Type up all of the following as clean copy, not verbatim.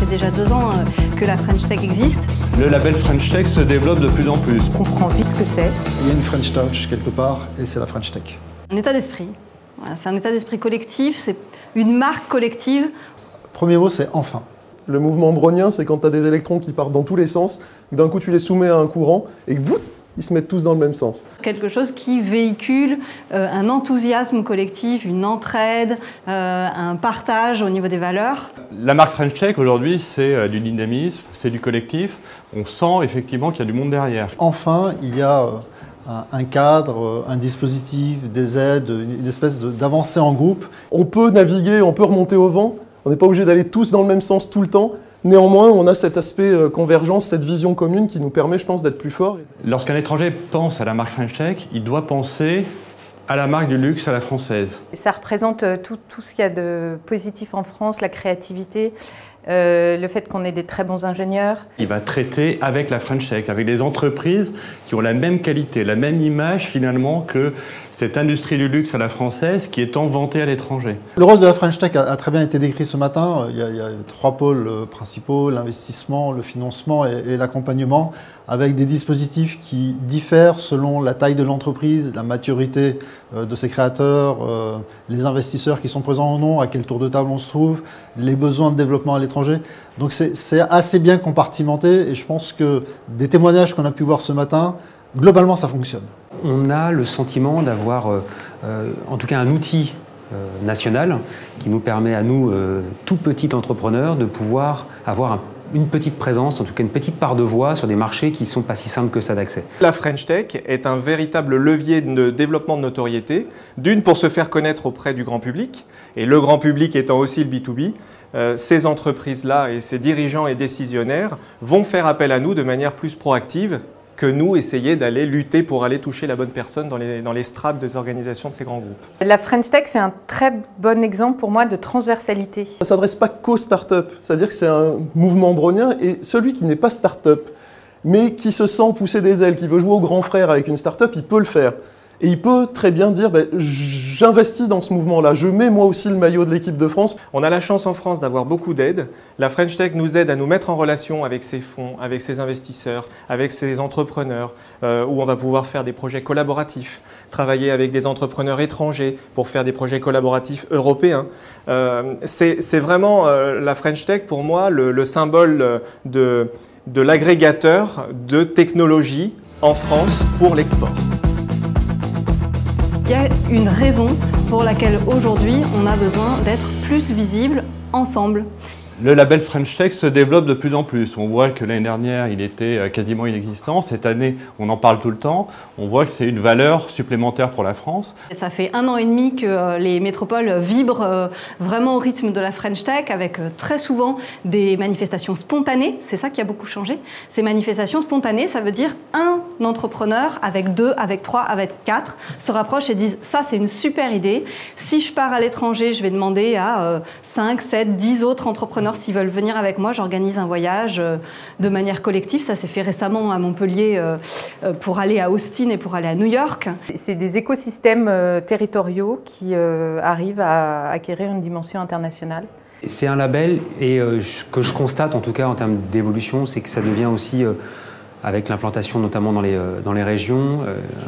fait déjà 2 ans que la French Tech existe. Le label French Tech se développe de plus en plus. On comprend vite ce que c'est. Il y a une French Touch quelque part et c'est la French Tech. Un état d'esprit. Voilà, c'est un état d'esprit collectif, c'est une marque collective. Premier mot, c'est enfin. Le mouvement brownien, c'est quand tu as des électrons qui partent dans tous les sens, d'un coup tu les soumets à un courant et que ils se mettent tous dans le même sens. Quelque chose qui véhicule un enthousiasme collectif, une entraide, un partage au niveau des valeurs. La marque French Tech aujourd'hui, c'est du dynamisme, c'est du collectif. On sent effectivement qu'il y a du monde derrière. Enfin, il y a un cadre, un dispositif, des aides, une espèce d'avancée en groupe. On peut naviguer, on peut remonter au vent, on n'est pas obligé d'aller tous dans le même sens tout le temps. Néanmoins, on a cet aspect convergence, cette vision commune qui nous permet, je pense, d'être plus forts. Lorsqu'un étranger pense à la marque French Tech, il doit penser à la marque du luxe, à la française. Ça représente tout ce qu'il y a de positif en France, la créativité, le fait qu'on ait des très bons ingénieurs. Il va traiter avec la French Tech, avec des entreprises qui ont la même qualité, la même image finalement que cette industrie du luxe à la française qui est tant vantée à l'étranger. Le rôle de la French Tech a très bien été décrit ce matin. Il y a 3 pôles principaux, l'investissement, le financement et l'accompagnement, avec des dispositifs qui diffèrent selon la taille de l'entreprise, la maturité de ses créateurs, les investisseurs qui sont présents ou non, à quel tour de table on se trouve, les besoins de développement à l'étranger. Donc c'est assez bien compartimenté et je pense que des témoignages qu'on a pu voir ce matin, globalement ça fonctionne. On a le sentiment d'avoir en tout cas un outil national qui nous permet à nous, tout petits entrepreneurs, de pouvoir avoir une petite présence, en tout cas une petite part de voix sur des marchés qui ne sont pas si simples que ça d'accès. La French Tech est un véritable levier de développement de notoriété, d'une pour se faire connaître auprès du grand public, et le grand public étant aussi le B2B, ces entreprises-là et ces dirigeants et décisionnaires vont faire appel à nous de manière plus proactive que nous essayer d'aller lutter pour aller toucher la bonne personne dans les strates des organisations de ces grands groupes. La French Tech, c'est un très bon exemple pour moi de transversalité. Ça ne s'adresse pas qu'aux startups, c'est-à-dire que c'est un mouvement brownien et celui qui n'est pas startup, mais qui se sent pousser des ailes, qui veut jouer au grand frère avec une startup, il peut le faire. Et il peut très bien dire j'investis dans ce mouvement-là, je mets moi aussi le maillot de l'équipe de France. On a la chance en France d'avoir beaucoup d'aides. La French Tech nous aide à nous mettre en relation avec ces fonds, avec ces investisseurs, avec ces entrepreneurs, où on va pouvoir faire des projets collaboratifs, travailler avec des entrepreneurs étrangers pour faire des projets collaboratifs européens. C'est vraiment la French Tech pour moi le symbole de l'agrégateur de technologie en France pour l'export. Il y a une raison pour laquelle aujourd'hui on a besoin d'être plus visible ensemble. Le label French Tech se développe de plus en plus. On voit que l'année dernière, il était quasiment inexistant. Cette année, on en parle tout le temps. On voit que c'est une valeur supplémentaire pour la France. Ça fait 1 an et demi que les métropoles vibrent vraiment au rythme de la French Tech, avec très souvent des manifestations spontanées. C'est ça qui a beaucoup changé. Ces manifestations spontanées, ça veut dire un entrepreneur avec 2, avec 3, avec 4 se rapprochent et disent « ça c'est une super idée. Si je pars à l'étranger, je vais demander à 5, 7, 10 autres entrepreneurs s'ils veulent venir avec moi, j'organise un voyage de manière collective. Ça s'est fait récemment à Montpellier pour aller à Austin et pour aller à New York. C'est des écosystèmes territoriaux qui arrivent à acquérir une dimension internationale. C'est un label et que je constate en tout cas en termes d'évolution, c'est que ça devient aussi, avec l'implantation notamment dans les régions,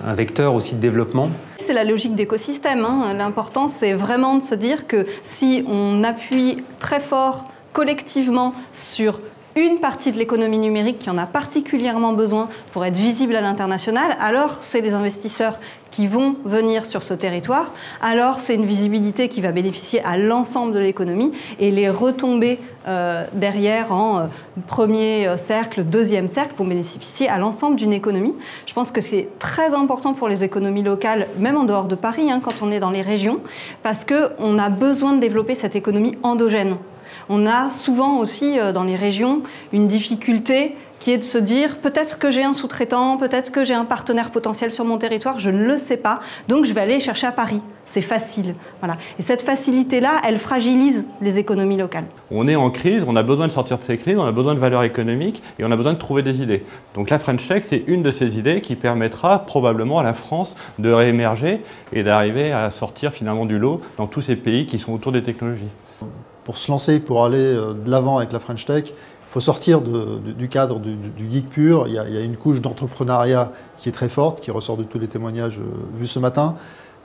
un vecteur aussi de développement. C'est la logique d'écosystème. L'important, c'est vraiment de se dire que si on appuie très fort collectivement sur une partie de l'économie numérique qui en a particulièrement besoin pour être visible à l'international, alors c'est les investisseurs qui vont venir sur ce territoire, alors c'est une visibilité qui va bénéficier à l'ensemble de l'économie et les retombées derrière en premier cercle, deuxième cercle vont bénéficier à l'ensemble d'une économie. Je pense que c'est très important pour les économies locales, même en dehors de Paris, quand on est dans les régions, parce qu'on a besoin de développer cette économie endogène. On a souvent aussi dans les régions une difficulté qui est de se dire peut-être que j'ai un sous-traitant, peut-être que j'ai un partenaire potentiel sur mon territoire, je ne le sais pas, donc je vais aller chercher à Paris. C'est facile. Voilà. Et cette facilité-là, elle fragilise les économies locales. On est en crise, on a besoin de sortir de ces crises, on a besoin de valeurs économiques et on a besoin de trouver des idées. Donc la French Tech, c'est une de ces idées qui permettra probablement à la France de réémerger et d'arriver à sortir finalement du lot dans tous ces pays qui sont autour des technologies. pour se lancer, pour aller de l'avant avec la French Tech, il faut sortir du cadre du geek pur. Il y a une couche d'entrepreneuriat qui est très forte, qui ressort de tous les témoignages vus ce matin.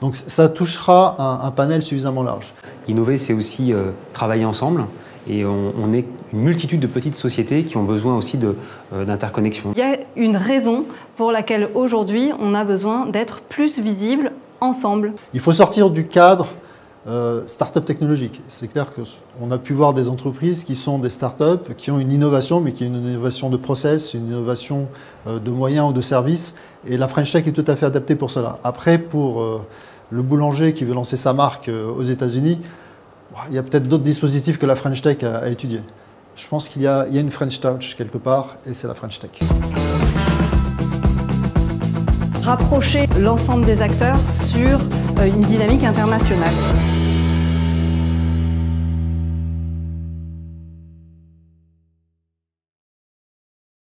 Donc ça touchera un panel suffisamment large. Innover, c'est aussi travailler ensemble. Et on est une multitude de petites sociétés qui ont besoin aussi d'interconnexion. Il y a une raison pour laquelle aujourd'hui on a besoin d'être plus visible ensemble. Il faut sortir du cadre start-up technologique. C'est clair qu'on a pu voir des entreprises qui sont des start-up, qui ont une innovation, mais qui est une innovation de process, une innovation de moyens ou de services. Et la French Tech est tout à fait adaptée pour cela. Après, pour le boulanger qui veut lancer sa marque aux États-Unis, il y a peut-être d'autres dispositifs que la French Tech à étudier. Je pense qu'il y a une French Touch quelque part, et c'est la French Tech. Rapprocher l'ensemble des acteurs sur une dynamique internationale.